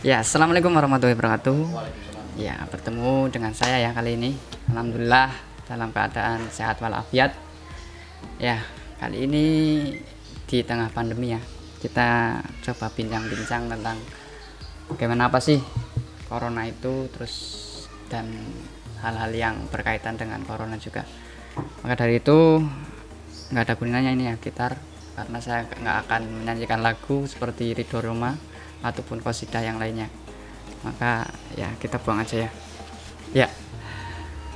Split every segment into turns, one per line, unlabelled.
Ya, assalamualaikum warahmatullahi wabarakatuh. Ya, bertemu dengan saya ya kali ini. Alhamdulillah dalam keadaan sehat walafiat. Ya, kali ini di tengah pandemi ya, kita coba bincang-bincang tentang bagaimana apa sih corona itu, terus dan hal-hal yang berkaitan dengan corona juga. Maka dari itu nggak ada gunanya ini ya gitar, karena saya nggak akan menyanyikan lagu seperti Ridho Roma ataupun qasidah yang lainnya. Maka ya kita buang aja ya. Ya,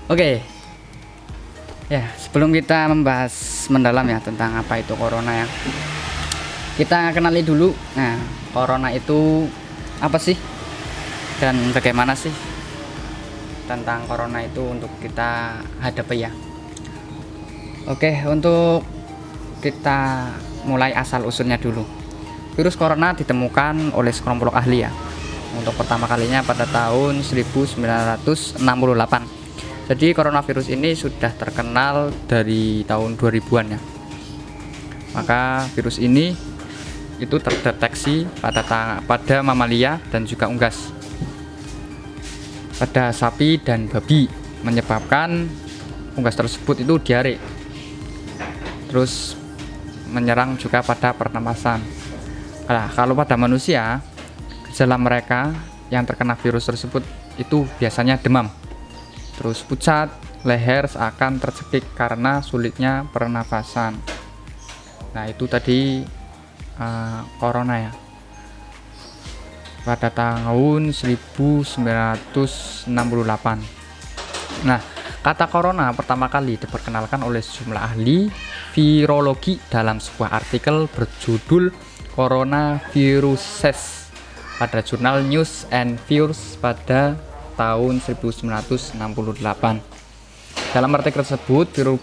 oke. Ya, sebelum kita membahas mendalam ya tentang apa itu corona ya, kita kenali dulu. Nah, corona itu apa sih dan bagaimana sih tentang corona itu untuk kita hadapi ya. Oke, untuk kita mulai asal usulnya dulu. Virus corona ditemukan oleh sekelompok ahli ya. Untuk pertama kalinya pada tahun 1968. Jadi coronavirus ini sudah terkenal dari tahun 2000-an ya. Maka virus ini itu terdeteksi pada mamalia dan juga unggas. Pada sapi dan babi, menyebabkan unggas tersebut itu diare. Terus menyerang juga pada pernapasan. Nah, kalau pada manusia, gejala mereka yang terkena virus tersebut itu biasanya demam, terus pucat, leher seakan tercekik karena sulitnya pernafasan. Nah, itu tadi corona ya. Pada tahun 1968. Nah, kata corona pertama kali diperkenalkan oleh sejumlah ahli virologi dalam sebuah artikel berjudul Coronaviruses pada jurnal News and Virus pada tahun 1968. Dalam artikel tersebut, virus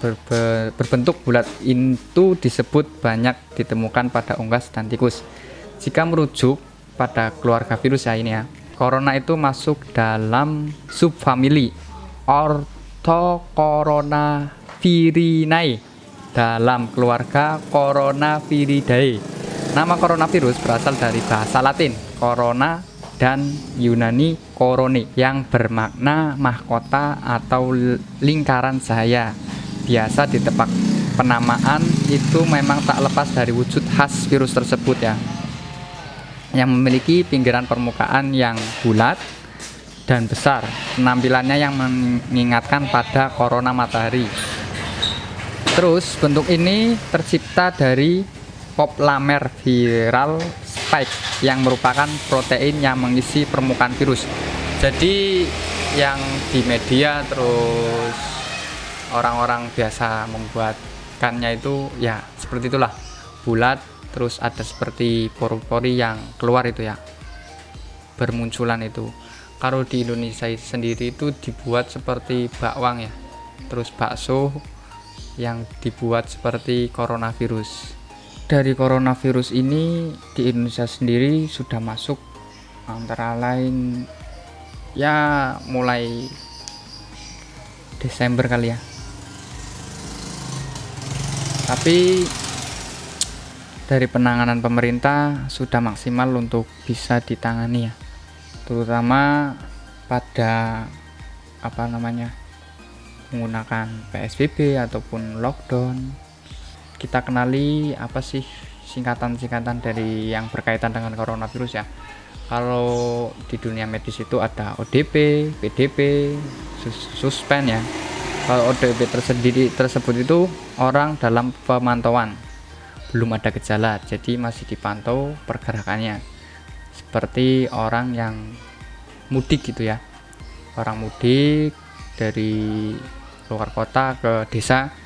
berbentuk bulat itu disebut banyak ditemukan pada unggas dan tikus. Jika merujuk pada keluarga virus ya ini ya, corona itu masuk dalam subfamili Orthocoronavirinae dalam keluarga Coronaviridae. Nama coronavirus berasal dari bahasa Latin corona dan Yunani korone yang bermakna mahkota atau lingkaran cahaya. Biasa ditepak penamaan itu memang tak lepas dari wujud khas virus tersebut ya, yang memiliki pinggiran permukaan yang bulat dan besar. Penampilannya yang mengingatkan pada corona matahari. Terus bentuk ini tercipta dari poplamer viral spike yang merupakan protein yang mengisi permukaan virus. Jadi yang di media terus orang-orang biasa membuatkannya itu ya seperti itulah, bulat, terus ada seperti pori-pori yang keluar itu ya, bermunculan itu. Kalau di Indonesia sendiri itu dibuat seperti bakwang ya, terus bakso yang dibuat seperti coronavirus. Dari coronavirus ini di Indonesia sendiri sudah masuk antara lain ya mulai Desember kali ya. Tapi dari penanganan pemerintah sudah maksimal untuk bisa ditangani ya, terutama pada menggunakan PSBB ataupun lockdown. Kita kenali apa sih singkatan-singkatan dari yang berkaitan dengan coronavirus ya. Kalau di dunia medis itu ada ODP, PDP, suspen ya. Kalau ODP tersebut itu orang dalam pemantauan, belum ada gejala, jadi masih dipantau pergerakannya. Seperti orang yang mudik gitu ya. Orang mudik dari luar kota ke desa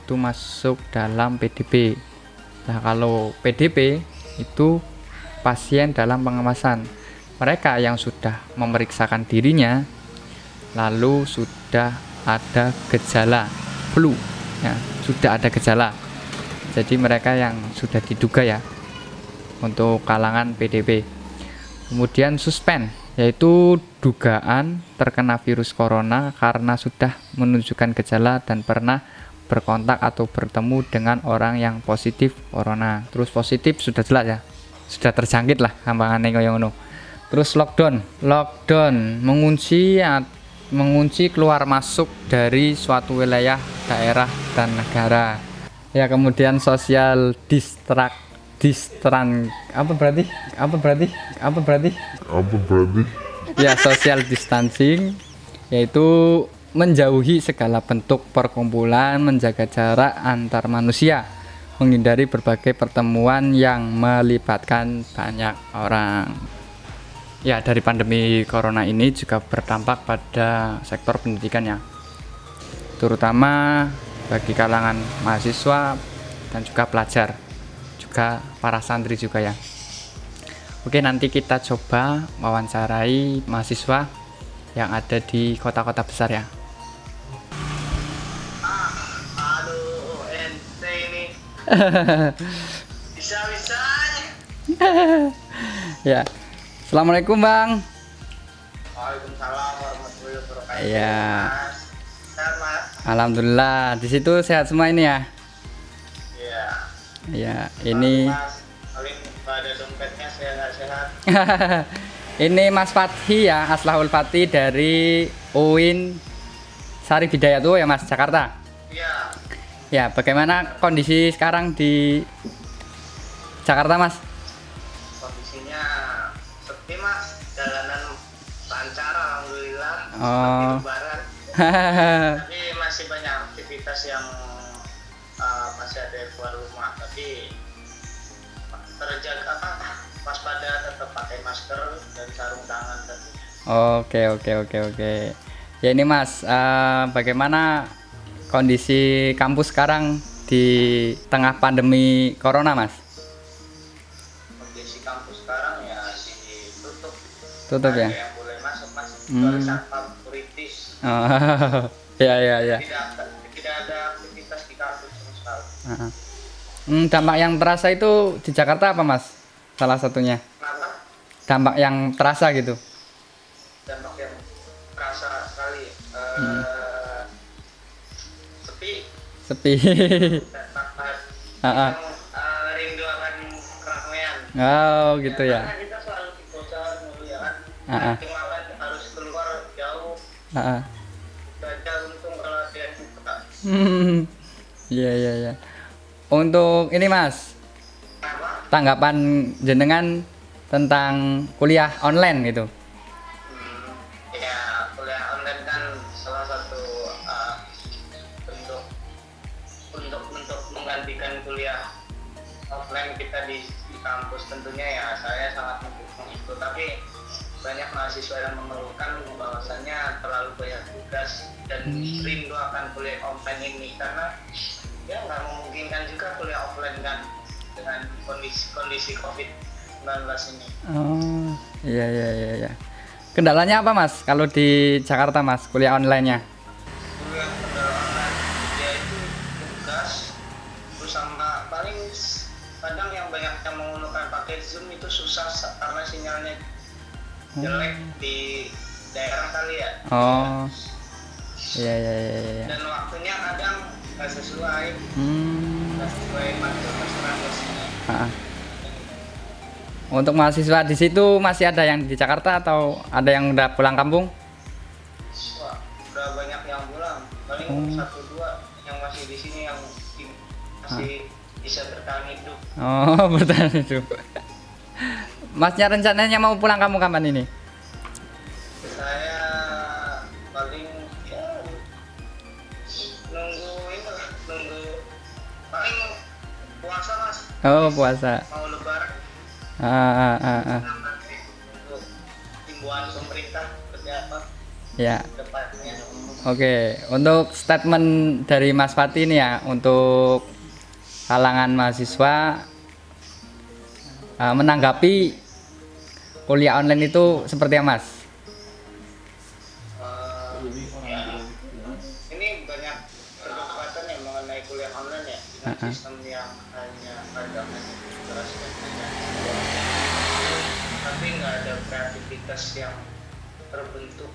itu masuk dalam PDP. Nah, kalau PDP itu pasien dalam pengawasan. Mereka yang sudah memeriksakan dirinya lalu sudah ada gejala flu ya, sudah ada gejala. Jadi mereka yang sudah diduga ya untuk kalangan PDP. Kemudian suspend, yaitu dugaan terkena virus corona karena sudah menunjukkan gejala dan pernah berkontak atau bertemu dengan orang yang positif corona. Terus positif sudah jelas ya, sudah terjangkit lah gampangane koyo ngono. Terus lockdown mengunci keluar masuk dari suatu wilayah, daerah dan negara. Ya, kemudian social apa berarti? Ya, social distancing yaitu menjauhi segala bentuk perkumpulan, menjaga jarak antar manusia, menghindari berbagai pertemuan yang melibatkan banyak orang. Ya, dari pandemi corona ini juga berdampak pada sektor pendidikan ya, terutama bagi kalangan mahasiswa dan juga pelajar, juga para santri juga ya. Oke, nanti kita coba wawancarai mahasiswa yang ada di kota-kota besar ya.
Aduh, ente ini bisa-bisanya.
Ya, assalamualaikum bang.
Waalaikumsalam warahmatullahi wabarakatuh.
Ya,
Mas. Sehat, Mas?
alhamdulillah di situ sehat semua ini ya.
Iya.
Ya, ini
Mas, paling pada dompetnya sehat-sehat.
ini Mas Fathi ya, Aslahul Fathi dari UIN Sari Bidayat ya Mas, Jakarta.
Iya.
Ya, bagaimana kondisi sekarang di Jakarta Mas?
Kondisinya sepi, Mas. Jalanan lancar, alhamdulillah.
Oh.
Seperti lebaran. Tapi masih banyak aktivitas yang masih ada yang keluar rumah. Tapi terjaga waspada, tetap pakai masker dan sarung tangan tentunya.
Oke. Ya ini Mas, bagaimana kondisi kampus sekarang di tengah pandemi corona Mas?
Kondisi kampus sekarang ya tutup.
Tutup ya?
Ada yang boleh masuk kecuali satpam kritis.
Oh, ya.
Tidak ada aktivitas di kampus sama sekali.
Dampak yang terasa itu di Jakarta apa Mas? Salah satunya.
Kenapa?
Dampak yang terasa gitu.
Dampak yang terasa sekali. Sepi.
Ah.
Rindu akan keramaian.
Oh gitu ya.
Karena kita selalu di kosan dulu ya kan. Cuma kan harus keluar jauh. Baca untung kalau ada yang buka.
Iya. Untuk ini Mas,
Apa?
tanggapan jenengan tentang kuliah online gitu.
Ya, kuliah online kan salah satu bentuk untuk menggantikan kuliah offline kita di kampus. Tentunya ya saya sangat mendukung itu, tapi banyak mahasiswa yang mengeluhkan bahwasannya terlalu banyak tugas dan rindu akan kuliah online ini karena ya nggak memungkinkan juga kuliah offline kan dengan kondisi COVID-19 ini.
Oh iya. Kendalanya apa Mas kalau di Jakarta Mas kuliah online-nya?
Kuliah online yaitu tugas, terus sama paling kadang yang banyak yang menggunakan pakai Zoom itu susah karena sinyalnya jelek di daerah kali ya.
Oh iya.
Dan waktunya kadang nggak sesuai maksudnya.
Untuk mahasiswa di situ masih ada yang di Jakarta atau ada yang udah pulang kampung?
Wah, udah banyak yang pulang. Paling 1-2 yang masih di sini yang masih bisa bertahan hidup.
Oh bertahan hidup. Masnya rencananya mau pulang kampung kapan ini?
Saya paling ya nunggu paling puasa Mas.
Oh puasa.
Mau lebaran. Untuk himbauan pemerintah seperti apa
Ya.
depannya.
Oke, untuk statement dari Mas Fathi ini ya untuk kalangan mahasiswa menanggapi kuliah online itu seperti apa Mas?
Ya, ini banyak perdebatan yang mengenai kuliah online ya dengan sistem yang hanya keras dan hanya tapi nggak ada kreativitas yang terbentuk.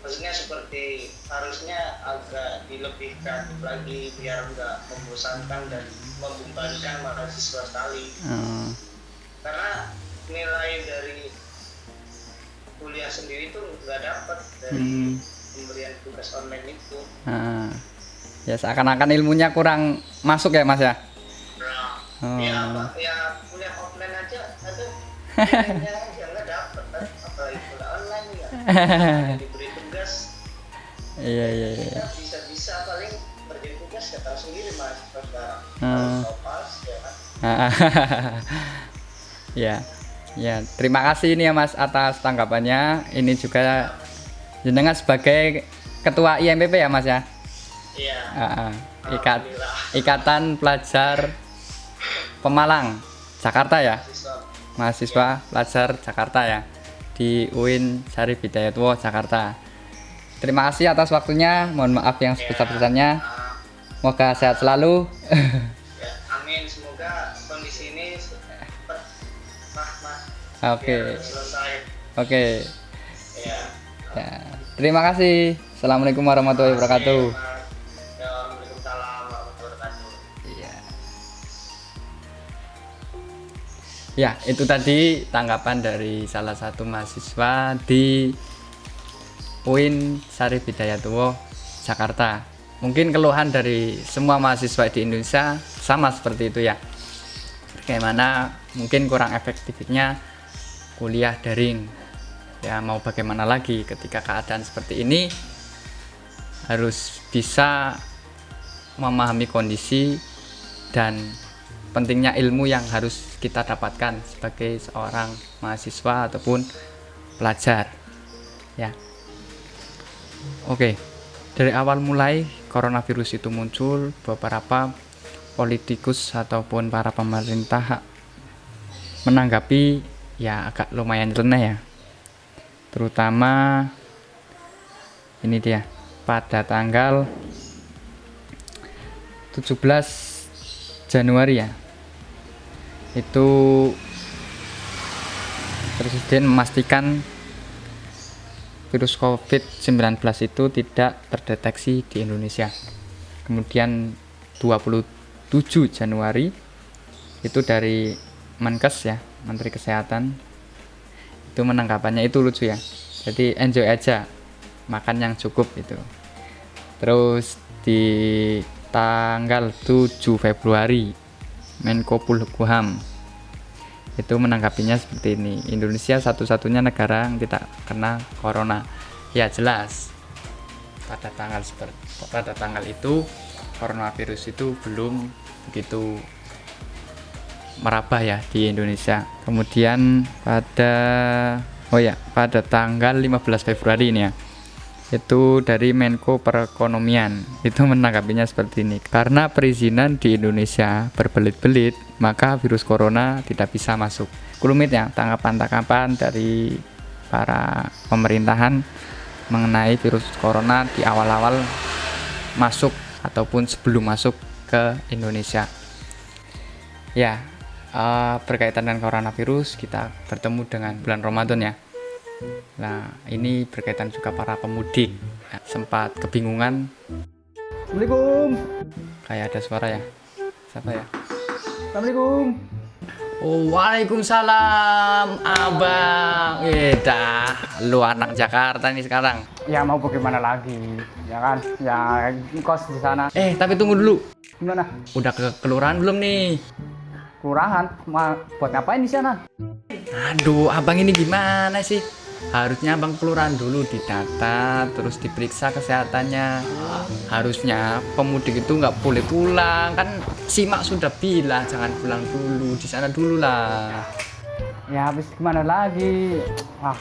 Maksudnya seperti harusnya agak lebih kreatif lagi biar nggak membosankan dan membebankan mahasiswa sekali. Karena nilai dari kuliah sendiri tuh nggak dapat dari pemberian tugas online itu.
Ya seakan-akan ilmunya kurang masuk ya Mas ya.
Nah, ya kuliah offline aja ada nilainya aja nggak dapat, apalagi kuliah online ya. Diberi tugas.
Iya.
Ya, bisa paling beri tugas ya tahu sendiri Mas sekarang. Kalau pas ya kan.
Ya, terima kasih ini ya Mas atas tanggapannya. Ini juga jenengan sebagai ketua IMPP ya Mas ya.
Iya.
Ikatan Pelajar Pemalang Jakarta ya. Mahasiswa Pelajar Jakarta ya di UIN Syarif Hidayatullah Jakarta. Terima kasih atas waktunya. Mohon maaf yang sebesar-besarnya. Semoga sehat selalu.
Ya, amin. Semoga kondisi ini cepat Mas.
Oke.
Selesai. Ya.
Terima kasih. Assalamualaikum warahmatullahi wabarakatuh.
Waalaikumsalam warahmatullahi wabarakatuh.
Ya, itu tadi tanggapan dari salah satu mahasiswa di UIN Syarif Hidayatullah Jakarta. Mungkin keluhan dari semua mahasiswa di Indonesia sama seperti itu ya. Bagaimana mungkin kurang efektifnya kuliah daring. Ya mau bagaimana lagi ketika keadaan seperti ini, harus bisa memahami kondisi dan pentingnya ilmu yang harus kita dapatkan sebagai seorang mahasiswa ataupun pelajar ya. Oke, dari awal mulai coronavirus itu muncul, beberapa politikus ataupun para pemerintah menanggapi ya agak lumayan nyeleneh ya. Terutama ini dia pada tanggal 17 Januari ya, itu Presiden memastikan virus COVID-19 itu tidak terdeteksi di Indonesia. Kemudian 27 Januari itu dari Menkes ya, Menteri Kesehatan, itu menanggapannya itu lucu ya. Jadi enjoy aja, makan yang cukup itu. Terus di tanggal 7 Februari Menko Polhukam itu menanggapinya seperti ini, Indonesia satu-satunya negara yang tidak kena corona. Ya jelas pada tanggal itu coronavirus itu belum begitu merabah ya di Indonesia. Kemudian pada tanggal 15 Februari ini ya, itu dari Menko Perekonomian itu menanggapinya seperti ini, karena perizinan di Indonesia berbelit-belit maka virus corona tidak bisa masuk. Rumit ya tanggapan dari para pemerintahan mengenai virus corona di awal-awal masuk ataupun sebelum masuk ke Indonesia ya. Berkaitan dengan coronavirus, kita bertemu dengan bulan Ramadan ya. Nah, ini berkaitan juga para pemudik ya, sempat kebingungan. Assalamualaikum. Kayak ada suara ya. Siapa ya? Assalamualaikum. Oh, waalaikumsalam, Abang. Dah, lu anak Jakarta nih sekarang.
Ya mau bagaimana lagi, ya kan? Ya kos di sana.
Tapi tunggu dulu.
Gimana?
Udah ke kelurahan belum nih?
Kelurahan? Buat ngapain di sana?
Aduh, Abang ini gimana sih? Harusnya Abang kelurahan dulu, didata, terus diperiksa kesehatannya. Harusnya pemudik itu nggak boleh pulang, kan Simak sudah bilang jangan pulang dulu, di sana dulu lah.
Ya habis gimana lagi?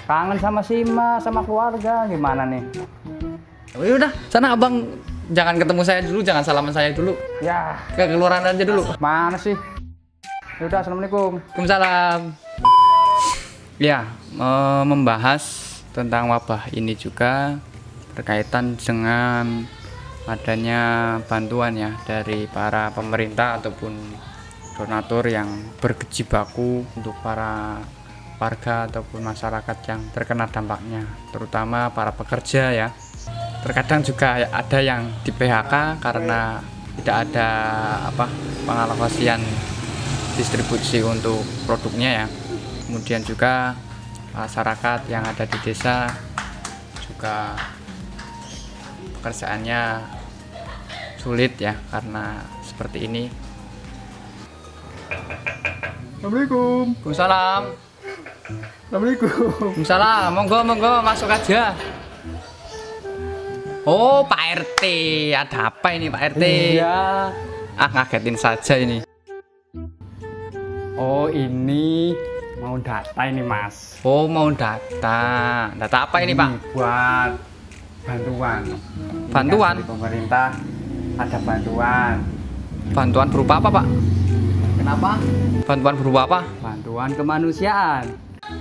Kangen sama Sima, sama keluarga, gimana nih?
Ya udah, sana Abang jangan ketemu saya dulu, jangan salaman saya dulu.
Ya,
Ke kelurahan aja dulu.
mana sih? Yaudah, assalamualaikum.
Waalaikumsalam. Ya, membahas tentang wabah ini juga berkaitan dengan adanya bantuan ya dari para pemerintah ataupun donatur yang berkejibaku untuk para warga ataupun masyarakat yang terkena dampaknya, terutama para pekerja ya. Terkadang juga ada yang di PHK karena tidak ada pengalokasian distribusi untuk produknya ya. kemudian juga masyarakat yang ada di desa juga pekerjaannya sulit ya karena seperti ini.
Assalamualaikum.
Waalaikumsalam.
Assalamualaikum.
Waalaikumsalam. Monggo masuk aja. Oh, Pak RT, ada apa ini Pak RT?
Iya.
Ngagetin saja ini.
Oh, ini mau data ini, Mas.
Oh, mau data. Data apa ini Pak?
Buat bantuan. Ini
Bantuan?
kan dari pemerintah ada bantuan.
Bantuan berupa apa Pak?
Kenapa?
Bantuan berupa apa?
Bantuan kemanusiaan.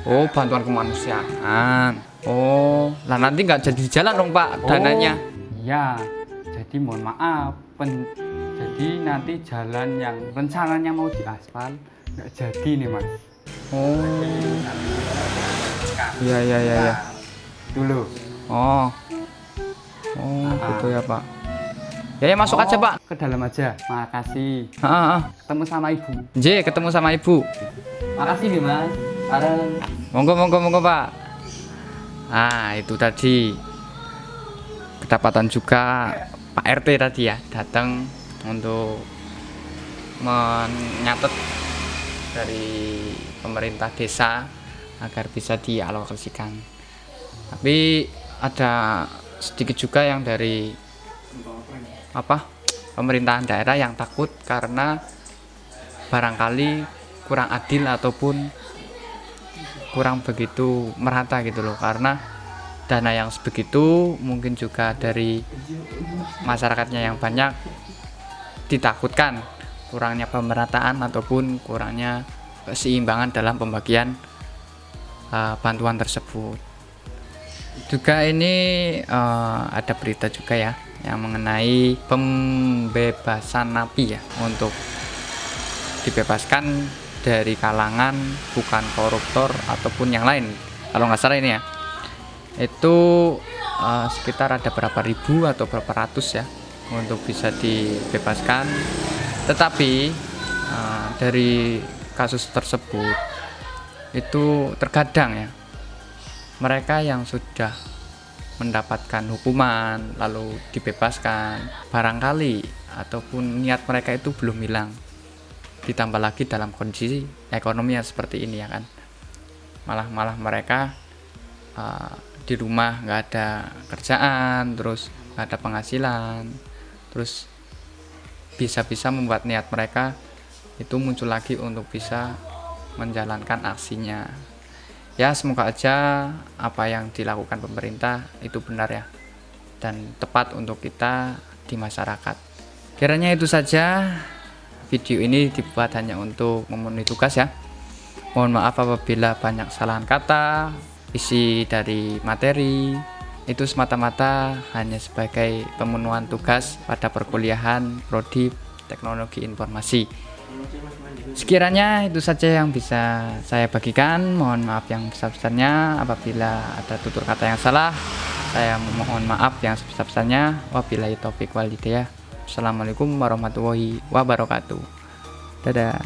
Oh, bantuan kemanusiaan. Oh, lah nanti nggak jadi jalan dong Pak dananya.
Iya. Jadi mohon maaf. Jadi nanti jalan yang rencananya mau diaspal nggak jadi nih, Mas.
Oh. Iya.
Dulu.
Oh. Oh, gitu ya Pak. Ya, masuk aja Pak.
Ke dalam aja. Makasih.
Ketemu
sama ibu.
ketemu sama Ibu.
Makasih nih, Mas. Bareng.
Monggo Pak. Itu tadi kedapatan juga Pak RT tadi ya datang untuk menyatet dari pemerintah desa agar bisa dialokasikan. Tapi ada sedikit juga yang dari pemerintahan daerah yang takut karena barangkali kurang adil ataupun kurang begitu merata gitu loh, karena dana yang sebegitu mungkin juga dari masyarakatnya yang banyak ditakutkan kurangnya pemerataan ataupun kurangnya keseimbangan dalam pembagian bantuan tersebut. Juga ini ada berita juga ya yang mengenai pembebasan napi ya, untuk dibebaskan dari kalangan bukan koruptor ataupun yang lain. Kalau nggak salah ini ya, itu sekitar ada berapa ribu atau berapa ratus ya untuk bisa dibebaskan. Tetapi dari kasus tersebut itu terkadang ya mereka yang sudah mendapatkan hukuman lalu dibebaskan barangkali ataupun niat mereka itu belum hilang, ditambah lagi dalam kondisi ekonomi yang seperti ini ya kan, malah mereka di rumah nggak ada kerjaan, terus nggak ada penghasilan, terus bisa membuat niat mereka itu muncul lagi untuk bisa menjalankan aksinya. Ya, semoga aja apa yang dilakukan pemerintah itu benar ya dan tepat untuk kita di masyarakat. Kiranya itu saja. Video ini dibuat hanya untuk memenuhi tugas ya. Mohon maaf apabila banyak kesalahan kata, isi dari materi itu semata-mata hanya sebagai pemenuhan tugas pada perkuliahan Prodi Teknologi Informasi. Sekiranya itu saja yang bisa saya bagikan. Mohon maaf yang besar-besarnya apabila ada tutur kata yang salah. Saya mohon maaf yang sebesar-besarnya. Wabillahi taufik wal hidayah. Assalamualaikum warahmatullahi wabarakatuh. Dadah.